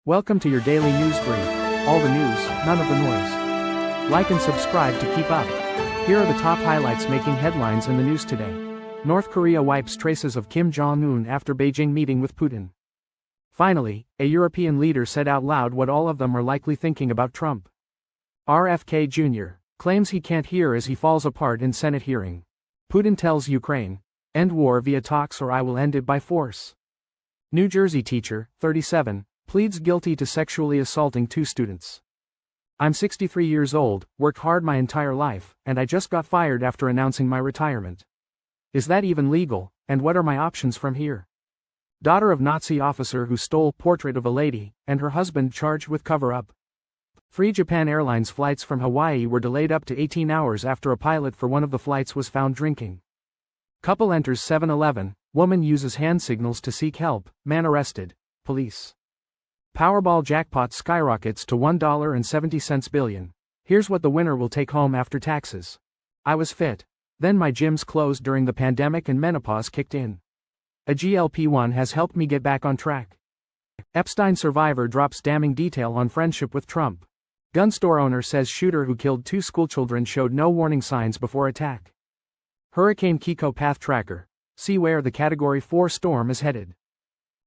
Welcome to your daily news brief. All the news, none of the noise. Like and subscribe to keep up. Here are the top highlights making headlines in the news today. North Korea wipes traces of Kim Jong Un after Beijing meeting with Putin. Finally, a European leader said out loud what all of them are likely thinking about Trump. RFK Jr. claims he can't hear as he falls apart in Senate hearing. Putin tells Ukraine, "End war via talks or I will end it by force." New Jersey teacher, 37, pleads guilty to sexually assaulting two students. "I'm 63 years old, worked hard my entire life, and I just got fired after announcing my retirement. Is that even legal, and what are my options from here?" Daughter of Nazi officer who stole portrait of a lady, and her husband charged with cover-up. Free Japan Airlines flights from Hawaii were delayed up to 18 hours after a pilot for one of the flights was found drinking. Couple enters 7-Eleven, woman uses hand signals to seek help, man arrested, police. Powerball jackpot skyrockets to $1.70 billion. Here's what the winner will take home after taxes. I was fit. Then my gyms closed during the pandemic and menopause kicked in. A GLP-1 has helped me get back on track. Epstein survivor drops damning detail on friendship with Trump. Gun store owner says shooter who killed two schoolchildren showed no warning signs before attack. Hurricane Kiko path tracker. See where the Category 4 storm is headed.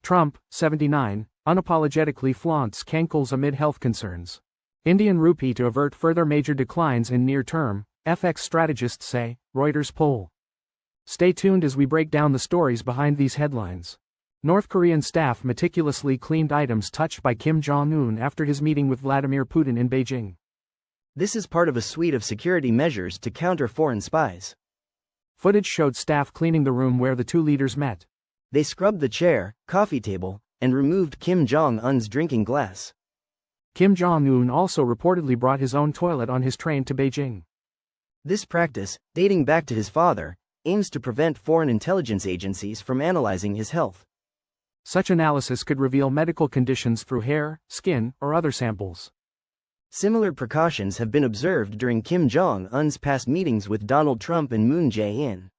Trump, 79, unapologetically flaunts cankles amid health concerns. Indian rupee to avert further major declines in near term, FX strategists say, Reuters poll. Stay tuned as we break down the stories behind these headlines. North Korean staff meticulously cleaned items touched by Kim Jong Un after his meeting with Vladimir Putin in Beijing. This is part of a suite of security measures to counter foreign spies. Footage showed staff cleaning the room where the two leaders met. They scrubbed the chair, coffee table, and removed Kim Jong Un's drinking glass. Kim Jong Un also reportedly brought his own toilet on his train to Beijing. This practice, dating back to his father, aims to prevent foreign intelligence agencies from analyzing his health. Such analysis could reveal medical conditions through hair, skin, or other samples. Similar precautions have been observed during Kim Jong Un's past meetings with Donald Trump and Moon Jae-in.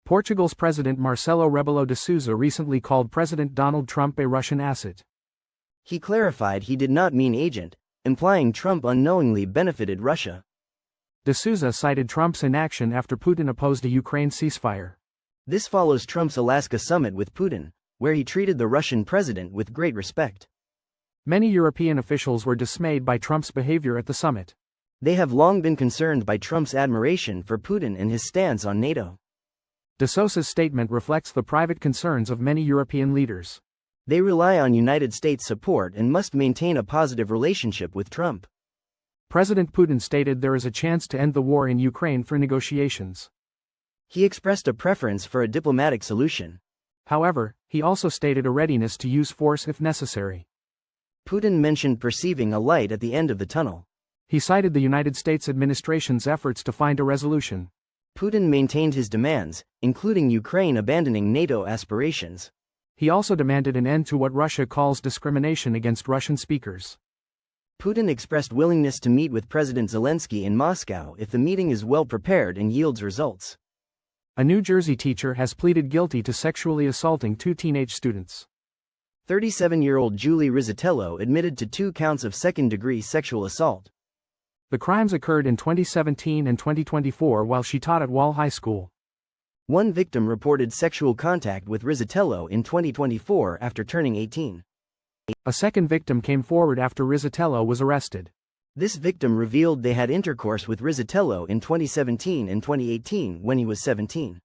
Portugal's President Marcelo Rebelo de Sousa recently called President Donald Trump a Russian asset. He clarified he did not mean agent, implying Trump unknowingly benefited Russia. De Sousa cited Trump's inaction after Putin opposed a Ukraine ceasefire. This follows Trump's Alaska summit with Putin, where he treated the Russian president with great respect. Many European officials were dismayed by Trump's behavior at the summit. They have long been concerned by Trump's admiration for Putin and his stance on NATO. De Sousa's statement reflects the private concerns of many European leaders. They rely on United States support and must maintain a positive relationship with Trump. President Putin stated there is a chance to end the war in Ukraine through negotiations. He expressed a preference for a diplomatic solution. However, he also stated a readiness to use force if necessary. Putin mentioned perceiving a light at the end of the tunnel. He cited the United States administration's efforts to find a resolution. Putin maintained his demands, including Ukraine abandoning NATO aspirations. He also demanded an end to what Russia calls discrimination against Russian speakers. Putin expressed willingness to meet with President Zelensky in Moscow if the meeting is well prepared and yields results. A New Jersey teacher has pleaded guilty to sexually assaulting two teenage students. 37-year-old Julie Rizzatello admitted to 2 counts of second-degree sexual assault. The crimes occurred in 2017 and 2024 while she taught at Wall High School. One victim reported sexual contact with Rizzatello in 2024 after turning 18. A second victim came forward after Rizzatello was arrested. This victim revealed they had intercourse with Rizzatello in 2017 and 2018 when he was 17.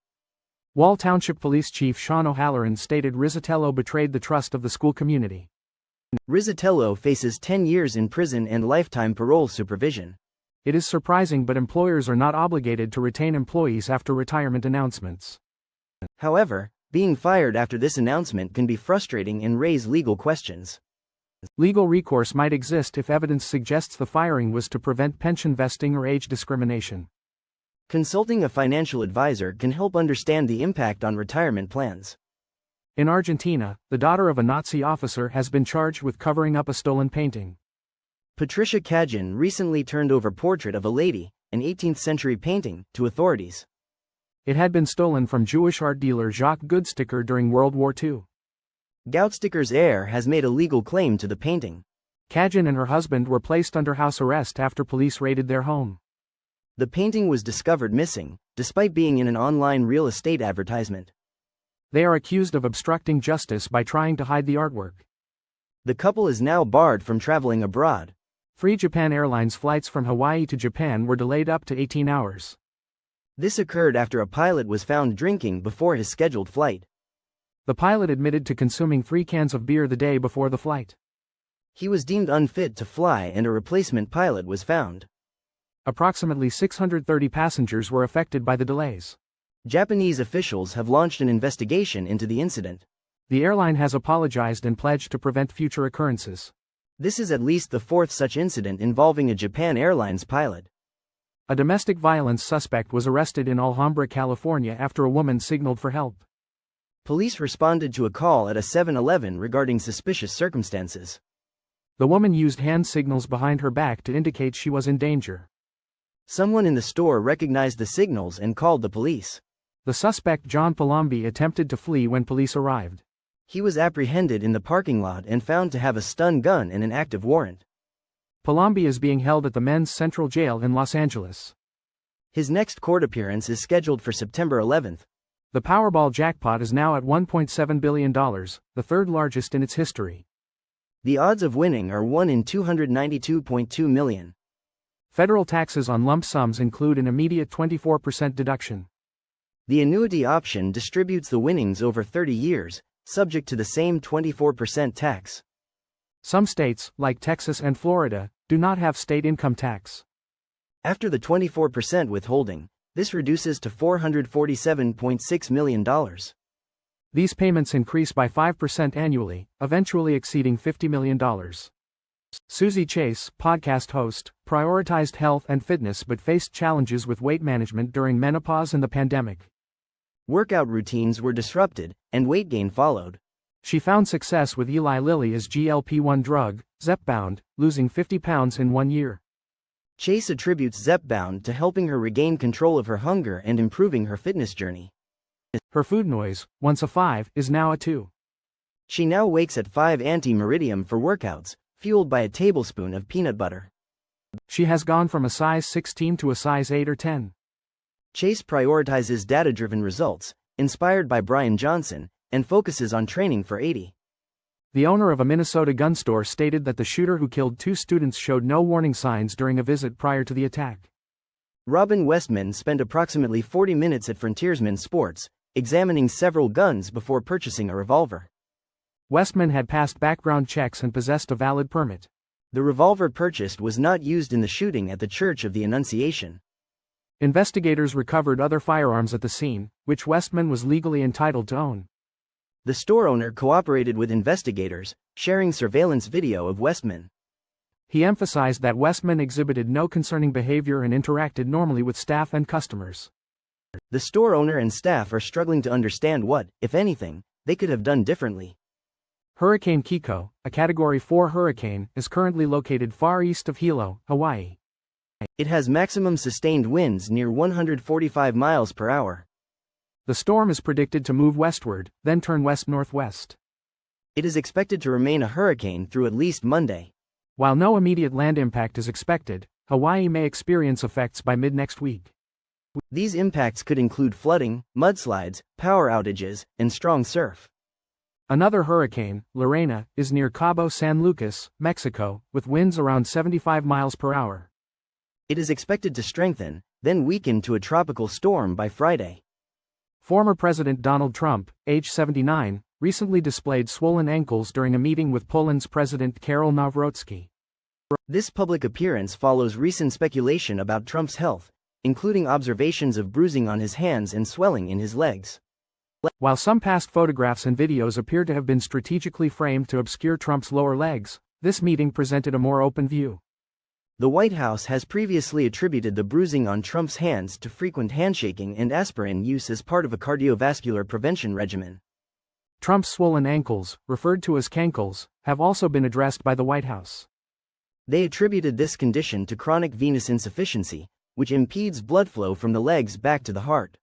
Wall Township Police Chief Sean O'Halloran stated Rizzatello betrayed the trust of the school community. Rizzatello faces 10 years in prison and lifetime parole supervision. It is surprising, but employers are not obligated to retain employees after retirement announcements. However, being fired after this announcement can be frustrating and raise legal questions. Legal recourse might exist if evidence suggests the firing was to prevent pension vesting or age discrimination. Consulting a financial advisor can help understand the impact on retirement plans. In Argentina, the daughter of a Nazi officer has been charged with covering up a stolen painting. Patricia Kajin recently turned over Portrait of a Lady, an 18th-century painting, to authorities. It had been stolen from Jewish art dealer Jacques Goodsticker during World War II. Goutsticker's heir has made a legal claim to the painting. Kajin and her husband were placed under house arrest after police raided their home. The painting was discovered missing, despite being in an online real estate advertisement. They are accused of obstructing justice by trying to hide the artwork. The couple is now barred from traveling abroad. 3 Japan Airlines flights from Hawaii to Japan were delayed up to 18 hours. This occurred after a pilot was found drinking before his scheduled flight. The pilot admitted to consuming 3 cans of beer the day before the flight. He was deemed unfit to fly and a replacement pilot was found. Approximately 630 passengers were affected by the delays. Japanese officials have launched an investigation into the incident. The airline has apologized and pledged to prevent future occurrences. This is at least the 4th such incident involving a Japan Airlines pilot. A domestic violence suspect was arrested in Alhambra, California after a woman signaled for help. Police responded to a call at a 7-Eleven regarding suspicious circumstances. The woman used hand signals behind her back to indicate she was in danger. Someone in the store recognized the signals and called the police. The suspect, John Palombi, attempted to flee when police arrived. He was apprehended in the parking lot and found to have a stun gun and an active warrant. Palombi is being held at the Men's Central Jail in Los Angeles. His next court appearance is scheduled for September 11th. The Powerball jackpot is now at $1.7 billion, the 3rd largest in its history. The odds of winning are 1 in 292.2 million. Federal taxes on lump sums include an immediate 24% deduction. The annuity option distributes the winnings over 30 years, subject to the same 24% tax. Some states, like Texas and Florida, do not have state income tax. After the 24% withholding, this reduces to $447.6 million. These payments increase by 5% annually, eventually exceeding $50 million. Susie Chase, podcast host, prioritized health and fitness but faced challenges with weight management during menopause and the pandemic. Workout routines were disrupted, and weight gain followed. She found success with Eli Lilly's GLP-1 drug, Zepbound, losing 50 pounds in 1 year. Chase attributes Zepbound to helping her regain control of her hunger and improving her fitness journey. Her food noise, once a 5, is now a 2. She now wakes at 5 ante-meridium for workouts, fueled by a tablespoon of peanut butter. She has gone from a size 16 to a size 8 or 10. Chase prioritizes data-driven results, inspired by Brian Johnson, and focuses on training for 80. The owner of a Minnesota gun store stated that the shooter who killed 2 students showed no warning signs during a visit prior to the attack. Robin Westman spent approximately 40 minutes at Frontiersman Sports, examining several guns before purchasing a revolver. Westman had passed background checks and possessed a valid permit. The revolver purchased was not used in the shooting at the Church of the Annunciation. Investigators recovered other firearms at the scene, which Westman was legally entitled to own. The store owner cooperated with investigators, sharing surveillance video of Westman. He emphasized that Westman exhibited no concerning behavior and interacted normally with staff and customers. The store owner and staff are struggling to understand what, if anything, they could have done differently. Hurricane Kiko, a Category 4 hurricane, is currently located far east of Hilo, Hawaii. It has maximum sustained winds near 145 miles per hour. The storm is predicted to move westward, then turn west-northwest. It is expected to remain a hurricane through at least Monday. While no immediate land impact is expected, Hawaii may experience effects by mid-next week. These impacts could include flooding, mudslides, power outages, and strong surf. Another hurricane, Lorena, is near Cabo San Lucas, Mexico, with winds around 75 miles per hour. It is expected to strengthen, then weaken to a tropical storm by Friday. Former President Donald Trump, age 79, recently displayed swollen ankles during a meeting with Poland's President Karol Nawrocki. This public appearance follows recent speculation about Trump's health, including observations of bruising on his hands and swelling in his legs. While some past photographs and videos appear to have been strategically framed to obscure Trump's lower legs, this meeting presented a more open view. The White House has previously attributed the bruising on Trump's hands to frequent handshaking and aspirin use as part of a cardiovascular prevention regimen. Trump's swollen ankles, referred to as cankles, have also been addressed by the White House. They attributed this condition to chronic venous insufficiency, which impedes blood flow from the legs back to the heart.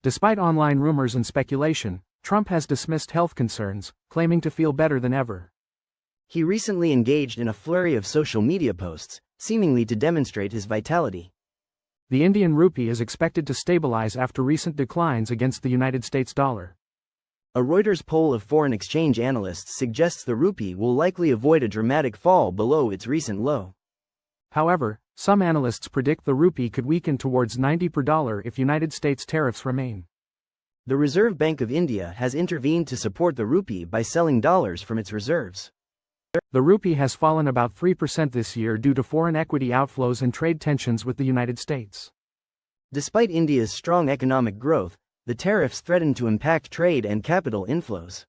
Despite online rumors and speculation, Trump has dismissed health concerns, claiming to feel better than ever. He recently engaged in a flurry of social media posts, seemingly to demonstrate his vitality. The Indian rupee is expected to stabilize after recent declines against the United States dollar. A Reuters poll of foreign exchange analysts suggests the rupee will likely avoid a dramatic fall below its recent low. However, some analysts predict the rupee could weaken towards 90 per dollar if United States tariffs remain. The Reserve Bank of India has intervened to support the rupee by selling dollars from its reserves. The rupee has fallen about 3% this year due to foreign equity outflows and trade tensions with the United States. Despite India's strong economic growth, the tariffs threaten to impact trade and capital inflows.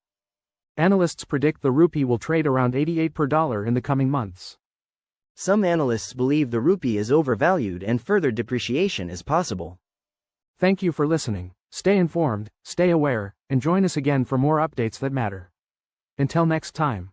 Analysts predict the rupee will trade around 88 per dollar in the coming months. Some analysts believe the rupee is overvalued and further depreciation is possible. Thank you for listening. Stay informed, stay aware, and join us again for more updates that matter. Until next time.